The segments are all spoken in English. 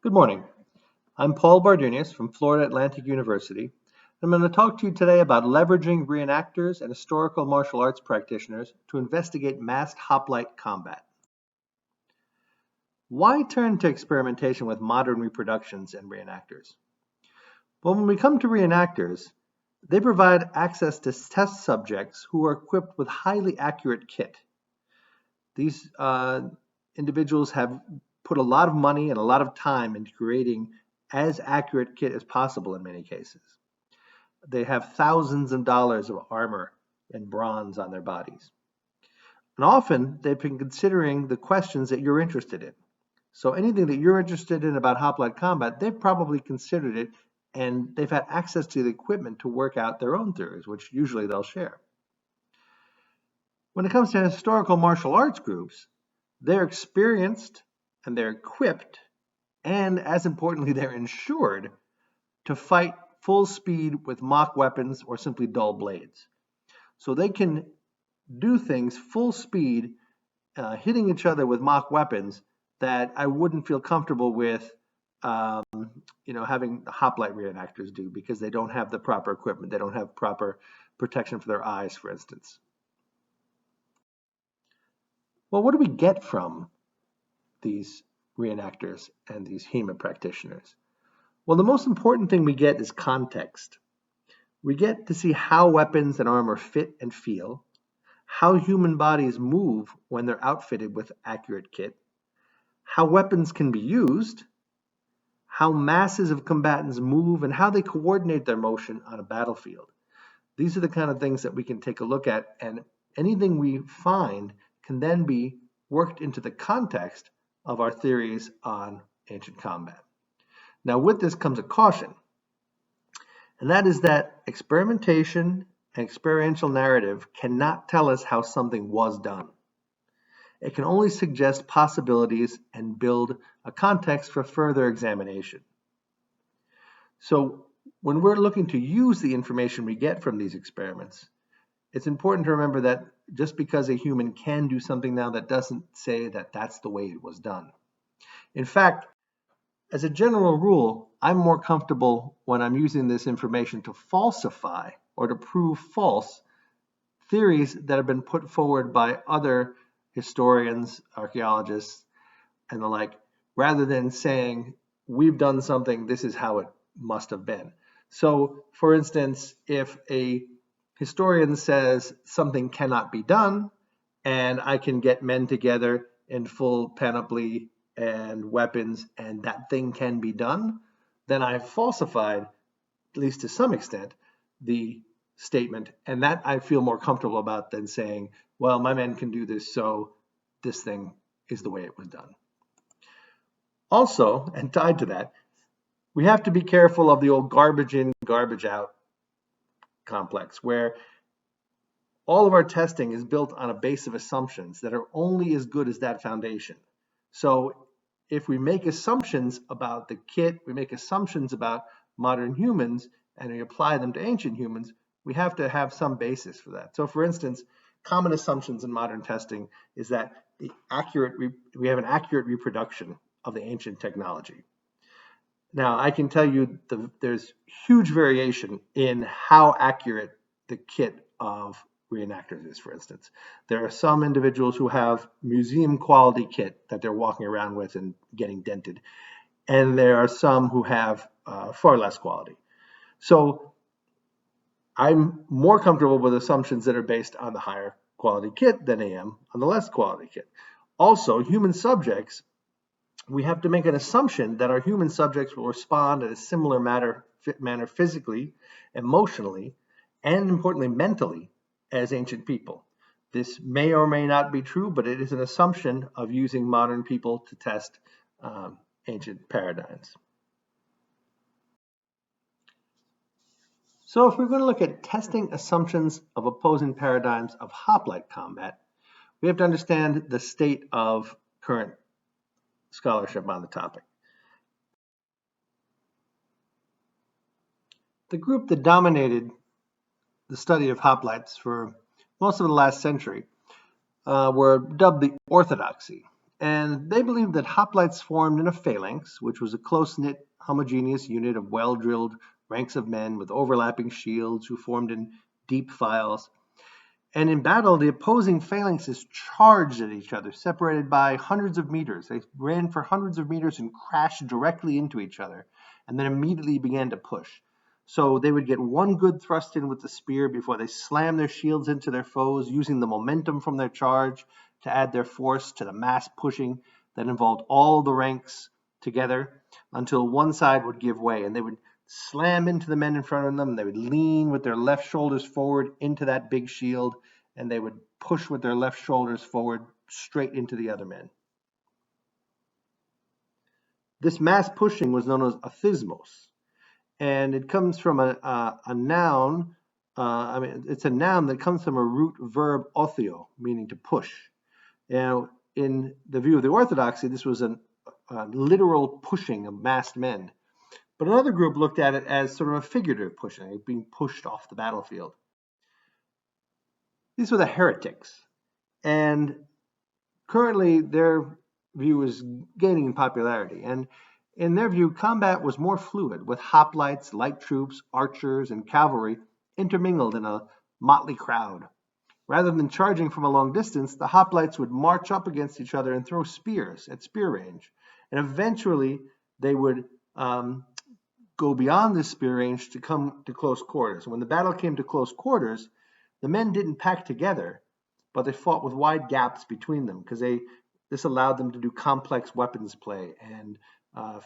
Good morning. I'm Paul Bardunias from Florida Atlantic University. I'm going to talk to you today about leveraging reenactors and historical martial arts practitioners to investigate masked hoplite combat. Why turn to experimentation with modern reproductions and reenactors? Well, when we come to reenactors, they provide access to test subjects who are equipped with highly accurate kit. These individuals have put a lot of money and a lot of time into creating as accurate kit as possible in many cases. They have thousands of dollars of armor and bronze on their bodies. And often they've been considering the questions that you're interested in. So anything that you're interested in about hoplite combat, they've probably considered it, and they've had access to the equipment to work out their own theories, which usually they'll share. When it comes to historical martial arts groups, they're experienced and they're equipped, and as importantly, they're insured to fight full speed with mock weapons or simply dull blades. So they can do things full speed, hitting each other with mock weapons that I wouldn't feel comfortable with having the hoplite reenactors do, because they don't have the proper equipment. They don't have proper protection for their eyes, for instance. Well, what do we get from these reenactors and these HEMA practitioners? Well, the most important thing we get is context. We get to see how weapons and armor fit and feel, how human bodies move when they're outfitted with accurate kit, how weapons can be used, how masses of combatants move, and how they coordinate their motion on a battlefield. These are the kind of things that we can take a look at, and anything we find can then be worked into the context of our theories on ancient combat. Now, with this comes a caution, and that is that experimentation and experiential narrative cannot tell us how something was done. It can only suggest possibilities and build a context for further examination. So, when we're looking to use the information we get from these experiments, it's important to remember that just because a human can do something now, that doesn't say that that's the way it was done. In fact, as a general rule, I'm more comfortable when I'm using this information to falsify or to prove false theories that have been put forward by other historians, archaeologists, and the like, rather than saying, we've done something, this is how it must have been. So, for instance, if a historian says something cannot be done, and I can get men together in full panoply and weapons, and that thing can be done, then I've falsified, at least to some extent, the statement, and that I feel more comfortable about than saying, well, my men can do this, so this thing is the way it was done. Also, and tied to that, we have to be careful of the old garbage in, garbage out complex, where all of our testing is built on a base of assumptions that are only as good as that foundation. So if we make assumptions about the kit, we make assumptions about modern humans, and we apply them to ancient humans, we have to have some basis for that. So for instance, common assumptions in modern testing is that we have an accurate reproduction of the ancient technology. Now, I can tell you there's huge variation in how accurate the kit of reenactors is, for instance. There are some individuals who have museum quality kit that they're walking around with and getting dented. And there are some who have far less quality. So I'm more comfortable with assumptions that are based on the higher quality kit than I am on the less quality kit. Also, human subjects, we have to make an assumption that our human subjects will respond in a similar manner physically, emotionally, and importantly, mentally, as ancient people. This may or may not be true, but it is an assumption of using modern people to test ancient paradigms. So if we're going to look at testing assumptions of opposing paradigms of hoplite combat, we have to understand the state of current scholarship on the topic. The group that dominated the study of hoplites for most of the last century were dubbed the orthodoxy. And they believed that hoplites formed in a phalanx, which was a close-knit, homogeneous unit of well-drilled ranks of men with overlapping shields who formed in deep files. And in battle, the opposing phalanxes charged at each other, separated by hundreds of meters. They ran for hundreds of meters and crashed directly into each other, and then immediately began to push. So they would get one good thrust in with the spear before they slammed their shields into their foes, using the momentum from their charge to add their force to the mass pushing that involved all the ranks together until one side would give way, and they would slam into the men in front of them. They would lean with their left shoulders forward into that big shield, and they would push with their left shoulders forward straight into the other men. This mass pushing was known as athismos, and it comes from a noun. It's a noun that comes from a root verb othio, meaning to push. Now, in the view of the orthodoxy, this was a literal pushing of massed men. But another group looked at it as sort of a figurative pushing, being pushed off the battlefield. These were the heretics, and currently their view is gaining in popularity. And in their view, combat was more fluid, with hoplites, light troops, archers, and cavalry intermingled in a motley crowd. Rather than charging from a long distance, the hoplites would march up against each other and throw spears at spear range. And eventually, they would go beyond this spear range to come to close quarters. When the battle came to close quarters, the men didn't pack together, but they fought with wide gaps between them because this allowed them to do complex weapons play and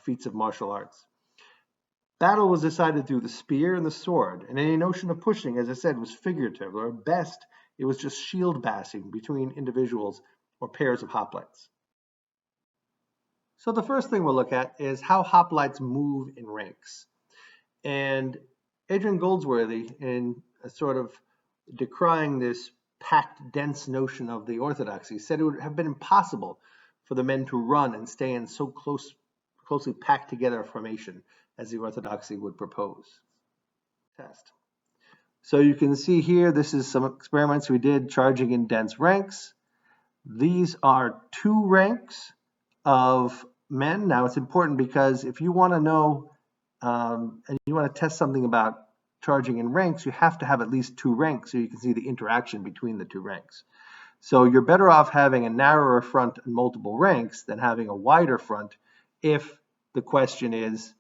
feats of martial arts. Battle was decided through the spear and the sword, and any notion of pushing, as I said, was figurative, or at best, it was just shield bashing between individuals or pairs of hoplites. So the first thing we'll look at is how hoplites move in ranks. And Adrian Goldsworthy, in a sort of decrying this packed, dense notion of the orthodoxy, said it would have been impossible for the men to run and stay in so closely packed together a formation as the orthodoxy would propose. Test. So you can see here, this is some experiments we did charging in dense ranks. These are two ranks of men. Now it's important because if you want to know and you want to test something about charging in ranks, you have to have at least two ranks so you can see the interaction between the two ranks. So you're better off having a narrower front and multiple ranks than having a wider front if the question is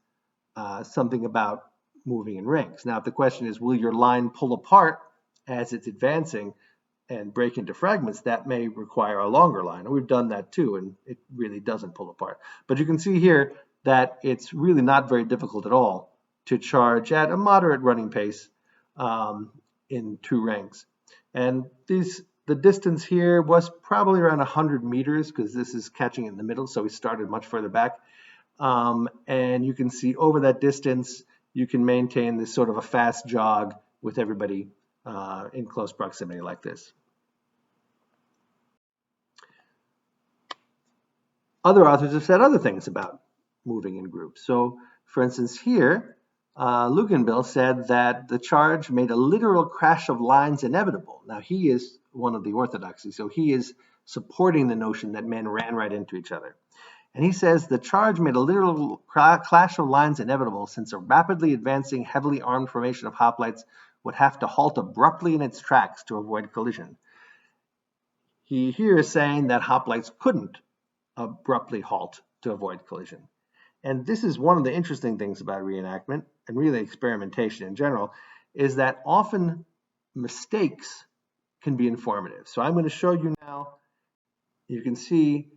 something about moving in ranks. Now, if the question is, will your line pull apart as it's advancing and break into fragments, that may require a longer line. And we've done that too, and it really doesn't pull apart. But you can see here that it's really not very difficult at all to charge at a moderate running pace in two ranks. And the distance here was probably around 100 meters because this is catching in the middle, so we started much further back. And you can see over that distance, you can maintain this sort of a fast jog with everybody in close proximity like this. Other authors have said other things about moving in groups. So, for instance, here, Luganville said that the charge made a literal crash of lines inevitable. Now, he is one of the orthodoxy, so he is supporting the notion that men ran right into each other. And he says the charge made a literal clash of lines inevitable since a rapidly advancing, heavily armed formation of hoplites would have to halt abruptly in its tracks to avoid collision. He here is saying that hoplites couldn't abruptly halt to avoid collision. And this is one of the interesting things about reenactment and really experimentation in general, is that often mistakes can be informative. So I'm going to show you now, you can see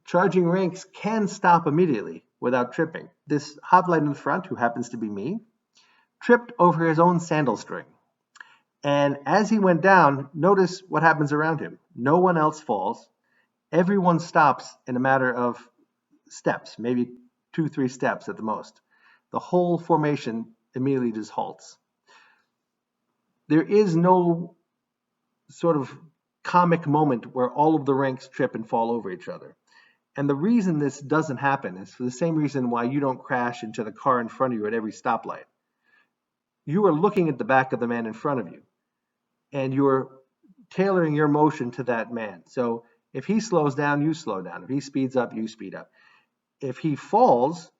charging ranks can stop immediately without tripping. This hoplite in the front, who happens to be me, tripped over his own sandal string. And as he went down, notice what happens around him. No one else falls. Everyone stops in a matter of steps, maybe 2-3 steps at the most. The whole formation immediately just halts. There is no sort of comic moment where all of the ranks trip and fall over each other. And the reason this doesn't happen is for the same reason why you don't crash into the car in front of you at every stoplight. You are looking at the back of the man in front of you, and you're tailoring your motion to that man. So If he slows down, you slow down. If he speeds up, you speed up. If he falls,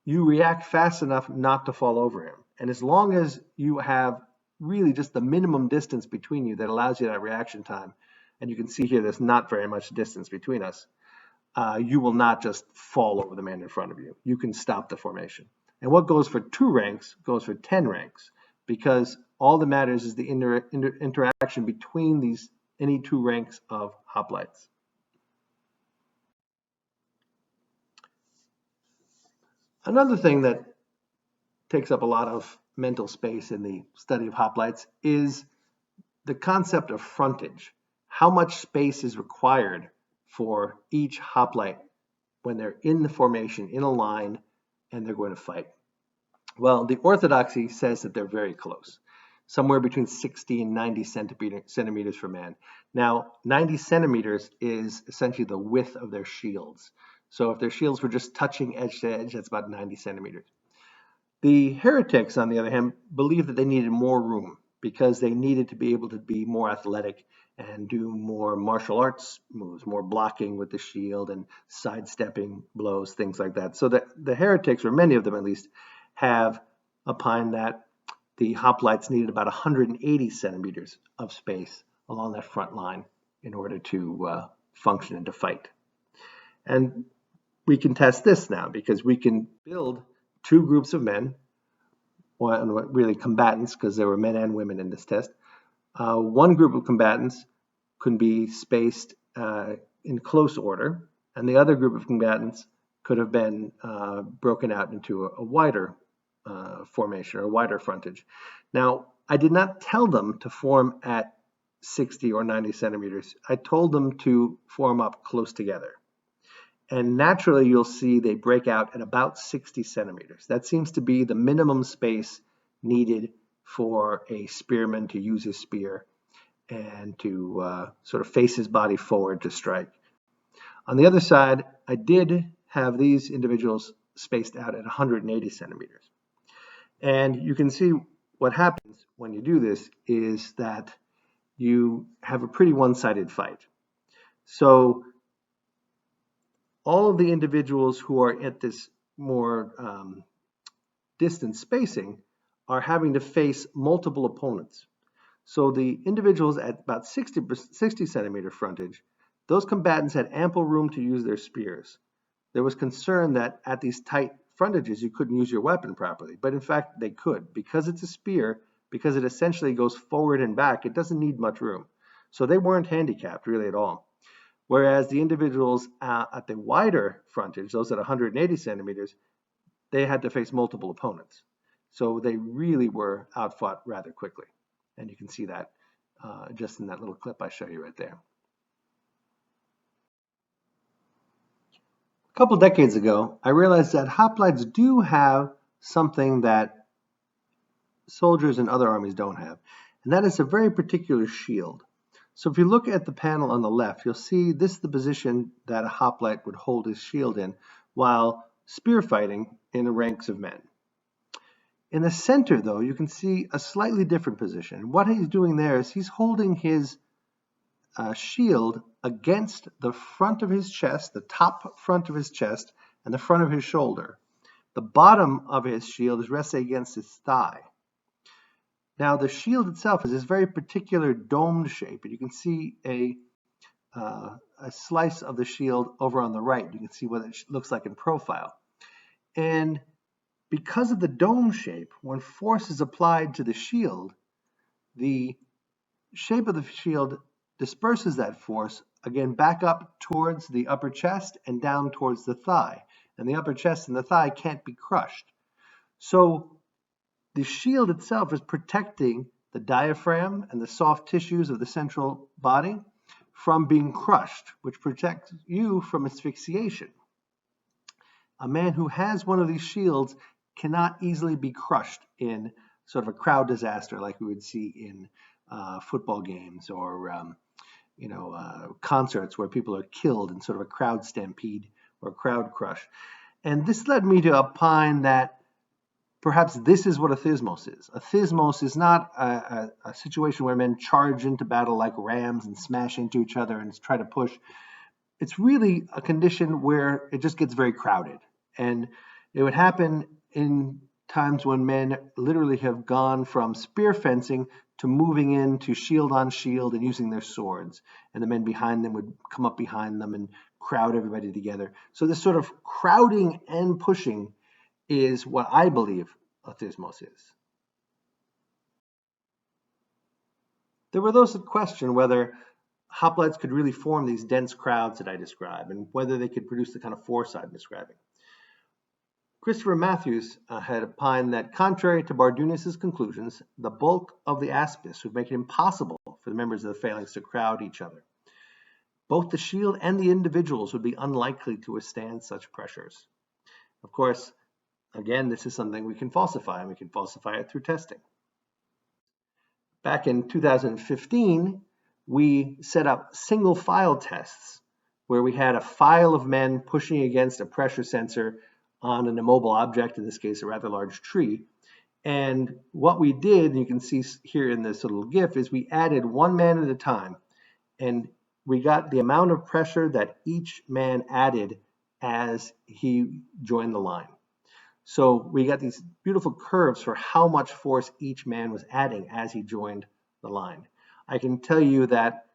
you react fast enough not to fall over him. And as long as you have really just the minimum distance between you that allows you that reaction time, and you can see here there's not very much distance between us, you will not just fall over the man in front of you. You can stop the formation. And what goes for 2 ranks goes for 10 ranks, because all that matters is the interaction between any 2 ranks of hoplites. Another thing that takes up a lot of mental space in the study of hoplites is the concept of frontage. How much space is required for each hoplite when they're in the formation, in a line, and they're going to fight? Well, the orthodoxy says that they're very close, somewhere between 60 and 90 centimeters for man. Now, 90 centimeters is essentially the width of their shields. So if their shields were just touching edge to edge, that's about 90 centimeters. The heretics, on the other hand, believed that they needed more room because they needed to be able to be more athletic and do more martial arts moves, more blocking with the shield and sidestepping blows, things like that. So the heretics, or many of them at least, have opined that the hoplites needed about 180 centimeters of space along that front line in order to function and to fight. And we can test this now because we can build 2 groups of men, or really combatants, because there were men and women in this test. One group of combatants could be spaced in close order, and the other group of combatants could have been broken out into a wider formation, or a wider frontage. Now, I did not tell them to form at 60 or 90 centimeters. I told them to form up close together. And naturally, you'll see they break out at about 60 centimeters. That seems to be the minimum space needed for a spearman to use his spear and to sort of face his body forward to strike. On the other side, I did have these individuals spaced out at 180 centimeters. And you can see what happens when you do this is that you have a pretty one-sided fight. So all of the individuals who are at this more distant spacing are having to face multiple opponents. So the individuals at about 60 centimeter frontage, those combatants had ample room to use their spears. There was concern that at these tight frontages you couldn't use your weapon properly, but in fact they could. Because it's a spear, because it essentially goes forward and back, it doesn't need much room. So they weren't handicapped really at all. Whereas the individuals at the wider frontage, those at 180 centimeters, they had to face multiple opponents. So they really were outfought rather quickly. And you can see that just in that little clip I show you right there. A couple decades ago, I realized that hoplites do have something that soldiers in other armies don't have, and that is a very particular shield. So if you look at the panel on the left, you'll see this is the position that a hoplite would hold his shield in while spear fighting in the ranks of men. In the center, though, you can see a slightly different position. What he's doing there is he's holding his shield against the front of his chest, the top front of his chest, and the front of his shoulder. The bottom of his shield is resting against his thigh. Now, the shield itself is this very particular domed shape, and you can see a slice of the shield over on the right. You can see what it looks like in profile. And because of the dome shape, when force is applied to the shield, the shape of the shield disperses that force, again, back up towards the upper chest and down towards the thigh. And the upper chest and the thigh can't be crushed. So the shield itself is protecting the diaphragm and the soft tissues of the central body from being crushed, which protects you from asphyxiation. A man who has one of these shields cannot easily be crushed in sort of a crowd disaster like we would see in football games or concerts where people are killed in sort of a crowd stampede or crowd crush. And this led me to opine that perhaps this is what a thismos is. A thismos is not a situation where men charge into battle like rams and smash into each other and try to push. It's really a condition where it just gets very crowded. And it would happen in times when men literally have gone from spear fencing to moving into shield on shield and using their swords. And the men behind them would come up behind them and crowd everybody together. So this sort of crowding and pushing is what I believe a thismos is. There were those that questioned whether hoplites could really form these dense crowds that I describe and whether they could produce the kind of force I'm describing. Christopher Matthews had opined that contrary to Bardunis's conclusions, the bulk of the aspis would make it impossible for the members of the phalanx to crowd each other. Both the shield and the individuals would be unlikely to withstand such pressures. Of course, again, this is something we can falsify, and we can falsify it through testing. Back in 2015, we set up single file tests where we had a file of men pushing against a pressure sensor on an immobile object, in this case a rather large tree. And what we did, and you can see here in this little GIF, is we added one man at a time, and we got the amount of pressure that each man added as he joined the line. So we got these beautiful curves for how much force each man was adding as he joined the line. I can tell you that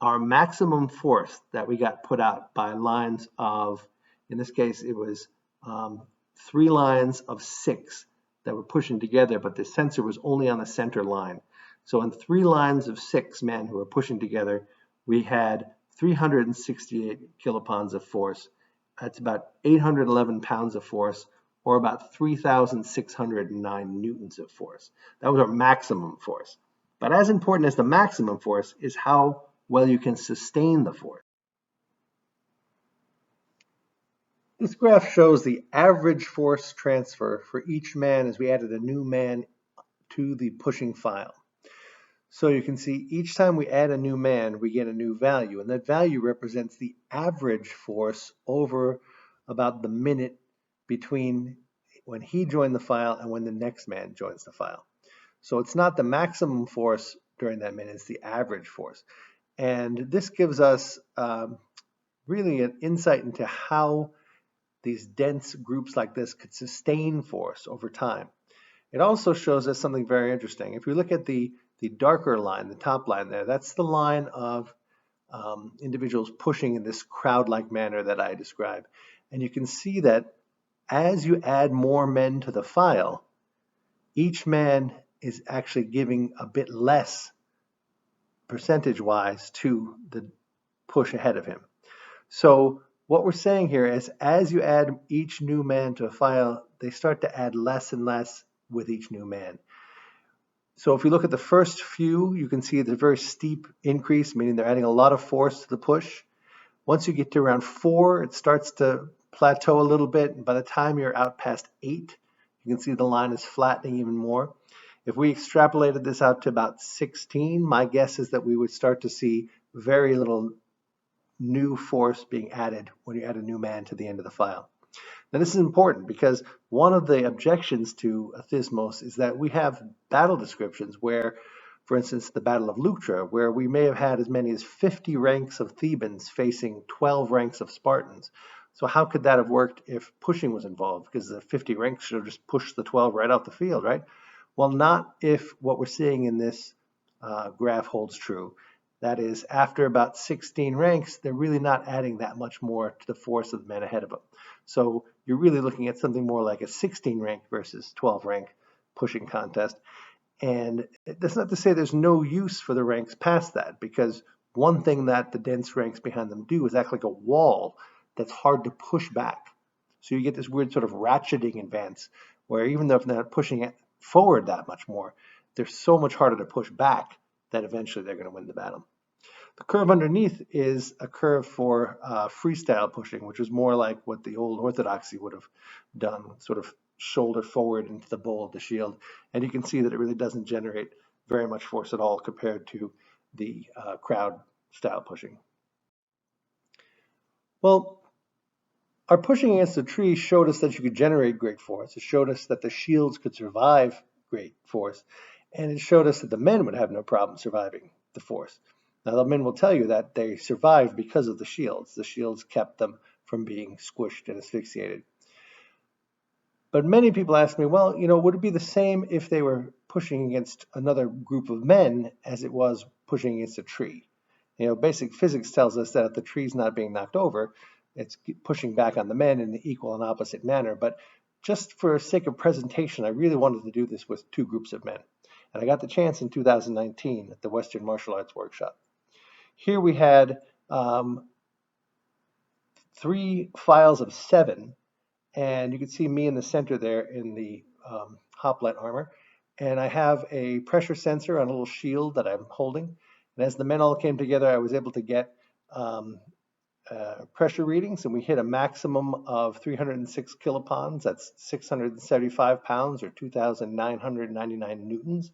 our maximum force that we got put out by lines of, in this case, it was 3 lines of 6 that were pushing together, but the sensor was only on the center line. So in 3 lines of 6 men who were pushing together, we had 368 kilopounds of force. That's about 811 pounds of force, or about 3,609 newtons of force. That was our maximum force. But as important as the maximum force is how well you can sustain the force. This graph shows the average force transfer for each man as we added a new man to the pushing file. So you can see each time we add a new man, we get a new value, and that value represents the average force over about the minute between when he joined the file and when the next man joins the file. So it's not the maximum force during that minute, it's the average force. And this gives us really an insight into how these dense groups like this could sustain force over time. It also shows us something very interesting. If we look at the darker line, the top line there, that's the line of individuals pushing in this crowd-like manner that I described. And you can see that as you add more men to the file, each man is actually giving a bit less percentage-wise to the push ahead of him. So what we're saying here is as you add each new man to a file, they start to add less and less with each new man. So if you look at the first few, you can see the very steep increase, meaning they're adding a lot of force to the push. Once you get to around 4, it starts to plateau a little bit. And by the time you're out past 8, you can see the line is flattening even more. If we extrapolated this out to about 16, my guess is that we would start to see very little new force being added when you add a new man to the end of the file. Now this is important because one of the objections to a thismos is that we have battle descriptions where, for instance, the Battle of Leuctra, where we may have had as many as 50 ranks of Thebans facing 12 ranks of Spartans. So how could that have worked if pushing was involved? Because the 50 ranks should have just pushed the 12 right off the field, right? Well, not if what we're seeing in this graph holds true. That is, after about 16 ranks, they're really not adding that much more to the force of the men ahead of them. So you're really looking at something more like a 16 rank versus 12 rank pushing contest. And that's not to say there's no use for the ranks past that, because one thing that the dense ranks behind them do is act like a wall that's hard to push back. So you get this weird sort of ratcheting advance, where even though if they're not pushing it forward that much more, they're so much harder to push back that eventually they're going to win the battle. The curve underneath is a curve for freestyle pushing, which is more like what the old orthodoxy would have done, sort of shoulder forward into the bowl of the shield. And you can see that it really doesn't generate very much force at all compared to the crowd style pushing. Well, Our pushing against the tree showed us that you could generate great force. It showed us that the shields could survive great force. And it showed us that the men would have no problem surviving the force. Now, the men will tell you that they survived because of the shields. The shields kept them from being squished and asphyxiated. But many people ask me, well, would it be the same if they were pushing against another group of men as it was pushing against a tree? Basic physics tells us that if the tree's not being knocked over, it's pushing back on the men in an equal and opposite manner. But just for sake of presentation, I really wanted to do this with two groups of men. And I got the chance in 2019 at the Western Martial Arts Workshop. Here we had 3 files of 7. And you can see me in the center there in the Hoplite armor. And I have a pressure sensor on a little shield that I'm holding. And as the men all came together, I was able to get pressure readings, and we hit a maximum of 306 kilopons. That's 675 pounds or 2,999 newtons.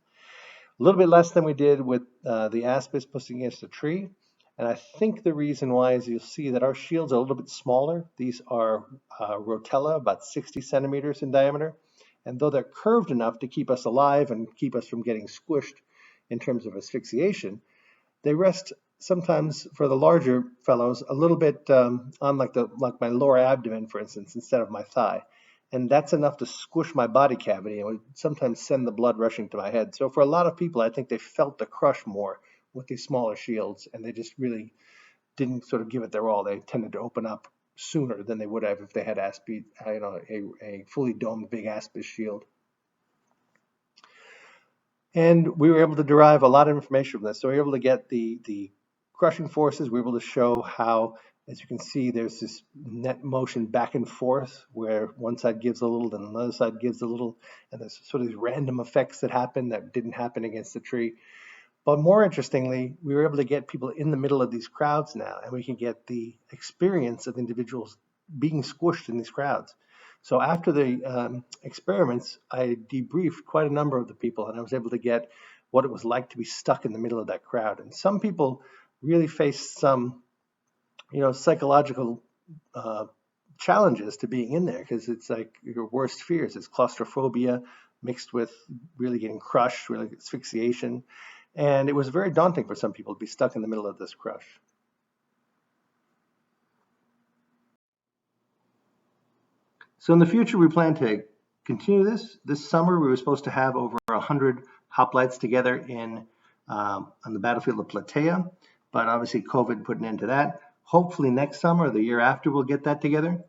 A little bit less than we did with the aspis pushing against a tree. And I think the reason why is you'll see that our shields are a little bit smaller. These are rotella, about 60 centimeters in diameter. And though they're curved enough to keep us alive and keep us from getting squished in terms of asphyxiation, they rest sometimes for the larger fellows a little bit on like my lower abdomen, for instance, instead of my thigh. And that's enough to squish my body cavity and would sometimes send the blood rushing to my head. So for a lot of people, I think they felt the crush more with these smaller shields, and they just really didn't sort of give it their all. They tended to open up sooner than they would have if they had a fully domed big aspis shield. And we were able to derive a lot of information from this. So we were able to get the crushing forces. We were able to show how, as you can see, there's this net motion back and forth where one side gives a little, then another side gives a little, and there's sort of these random effects that happen that didn't happen against the tree. But more interestingly, we were able to get people in the middle of these crowds now, and we can get the experience of individuals being squished in these crowds. So after the experiments, I debriefed quite a number of the people, and I was able to get what it was like to be stuck in the middle of that crowd. And some people really faced some, psychological challenges to being in there, because it's like your worst fears. It's claustrophobia mixed with really getting crushed, really asphyxiation. And it was very daunting for some people to be stuck in the middle of this crush. So in the future, we plan to continue this. This summer, we were supposed to have over 100 hoplites together on the battlefield of Plataea, but obviously COVID put an end to that. Hopefully next summer or the year after, we'll get that together.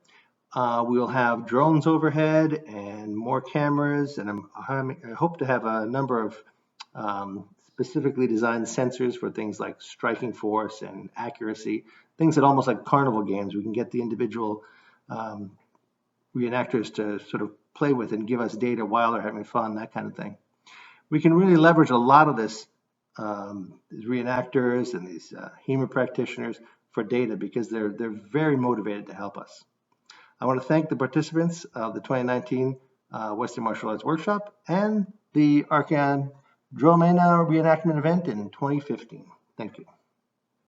We'll have drones overhead and more cameras, and I hope to have a number of specifically designed sensors for things like striking force and accuracy, things that almost like carnival games. We can get the individual reenactors to sort of play with and give us data while they're having fun, that kind of thing. We can really leverage a lot of this, these reenactors and these HEMA practitioners for data, because they're very motivated to help us. I want to thank the participants of the 2019 Western Martial Arts Workshop and the Archeon Dromena reenactment event in 2015. Thank you.